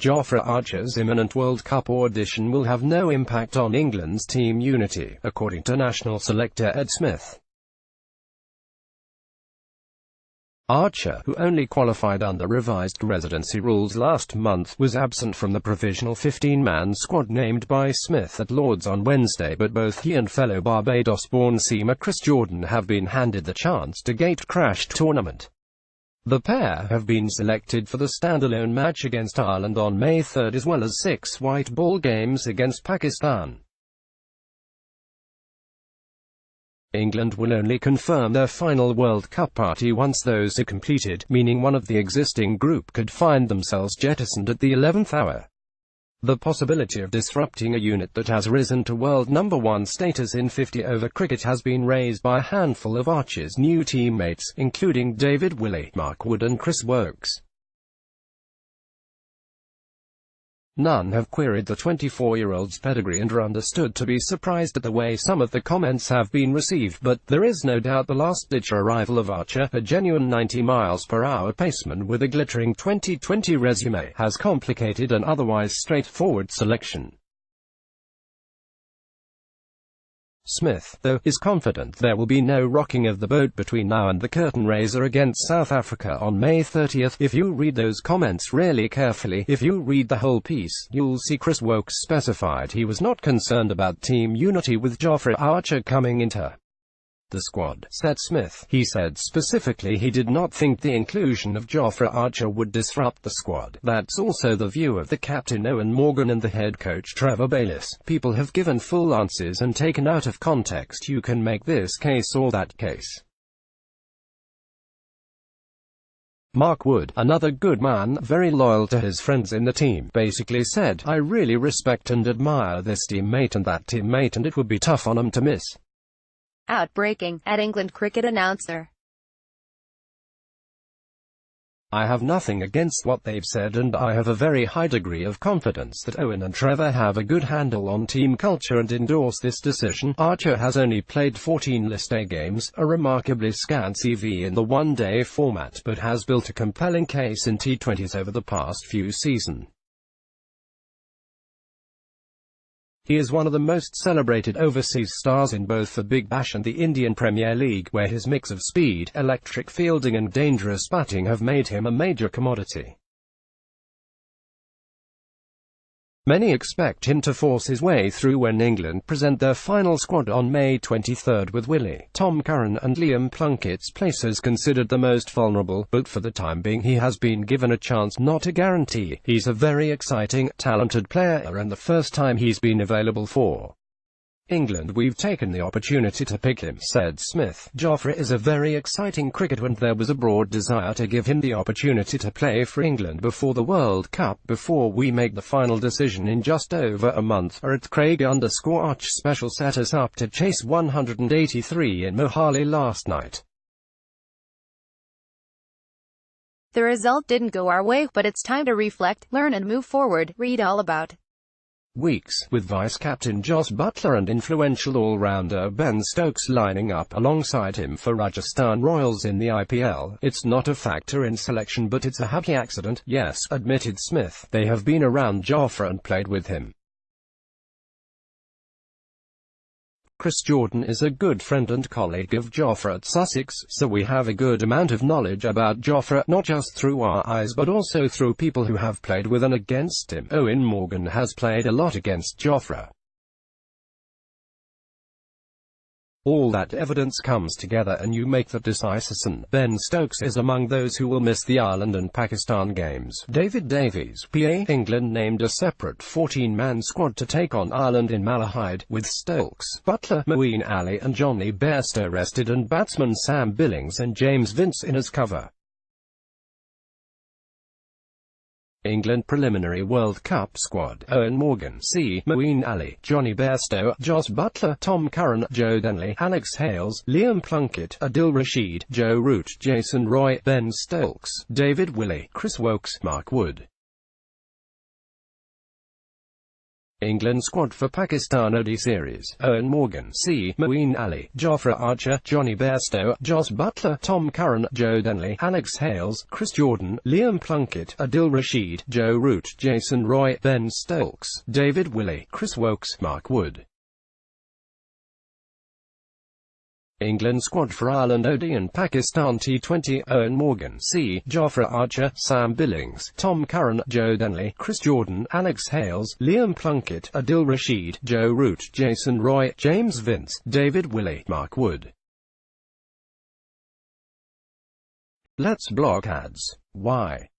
Jofra Archer's imminent World Cup audition will have no impact on England's team unity, according to national selector Ed Smith. Archer, who only qualified under revised residency rules last month, was absent from the provisional 15-man squad named by Smith at Lord's on Wednesday, but both he and fellow Barbados-born seamer Chris Jordan have been handed the chance to gate-crashed tournament. The pair have been selected for the standalone match against Ireland on May 3 as well as 6 white ball games against Pakistan. England will only confirm their final World Cup party once those are completed, meaning one of the existing group could find themselves jettisoned at the 11th hour. The possibility of disrupting a unit that has risen to world number 1 status in 50-over cricket has been raised by a handful of Archer's new teammates, including David Willey, Mark Wood and Chris Woakes. None have queried the 24-year-old's pedigree and are understood to be surprised at the way some of the comments have been received, but there is no doubt the last-ditch arrival of Archer, a genuine 90-miles-per-hour paceman with a glittering 2020 resume, has complicated an otherwise straightforward selection. Smith, though, is confident there will be no rocking of the boat between now and the curtain raiser against South Africa on May 30. If you read those comments really carefully, if you read the whole piece, you'll see Chris Woakes specified he was not concerned about team unity with Jofra Archer coming into the squad, said Smith. He said specifically he did not think the inclusion of Jofra Archer would disrupt the squad. That's also the view of the captain Eoin Morgan and the head coach Trevor Bayliss. People have given full answers and taken out of context. You can make this case or that case. Mark Wood, another good man, very loyal to his friends in the team, basically said, "I really respect and admire this teammate and that teammate, and it would be tough on him to miss." Outbreaking at England cricket announcer. I have nothing against what they've said, and I have a very high degree of confidence that Eoin and Trevor have a good handle on team culture and endorse this decision. Archer has only played 14 List A games, a remarkably scant CV in the one-day format, but has built a compelling case in T20s over the past few seasons. He is one of the most celebrated overseas stars in both the Big Bash and the Indian Premier League, where his mix of speed, electric fielding and dangerous batting have made him a major commodity. Many expect him to force his way through when England present their final squad on May 23 with Willey, Tom Curran and Liam Plunkett's places considered the most vulnerable, but for the time being he has been given a chance, not a guarantee. He's a very exciting, talented player and the first time he's been available for England we've taken the opportunity to pick him, said Smith. Jofra is a very exciting cricketer and there was a broad desire to give him the opportunity to play for England before the World Cup, before we make the final decision in just over a month. At Craig_Arch special set us up to chase 183 in Mohali last night. The result didn't go our way, but it's time to reflect, learn and move forward. Read all about weeks, with vice-captain Jos Buttler and influential all-rounder Ben Stokes lining up alongside him for Rajasthan Royals in the IPL. It's not a factor in selection, but it's a happy accident, yes, admitted Smith. They have been around Jofra and played with him. Chris Jordan is a good friend and colleague of Jofra at Sussex, so we have a good amount of knowledge about Jofra, not just through our eyes but also through people who have played with and against him. Eoin Morgan has played a lot against Jofra. All that evidence comes together and you make the decision. Ben Stokes is among those who will miss the Ireland and Pakistan games. David Davies, PA. England named a separate 14-man squad to take on Ireland in Malahide, with Stokes, Buttler, Moeen Ali and Johnny Bairstow rested and batsmen Sam Billings and James Vince in as cover. England preliminary World Cup squad: Eoin Morgan, C. Moeen Ali, Johnny Bairstow, Jos Buttler, Tom Curran, Joe Denley, Alex Hales, Liam Plunkett, Adil Rashid, Joe Root, Jason Roy, Ben Stokes, David Willey, Chris Woakes, Mark Wood. England squad for Pakistan ODI series: Owen Morgan, C. Moeen Ali, Jofra Archer, Johnny Bairstow, Jos Buttler, Tom Curran, Joe Denley, Alex Hales, Chris Jordan, Liam Plunkett, Adil Rashid, Joe Root, Jason Roy, Ben Stokes, David Willey, Chris Wokes, Mark Wood. England squad for Ireland ODI and Pakistan T20: Owen Morgan, C. Jofra Archer, Sam Billings, Tom Curran, Joe Denley, Chris Jordan, Alex Hales, Liam Plunkett, Adil Rashid, Joe Root, Jason Roy, James Vince, David Willey, Mark Wood. Let's block ads. Why?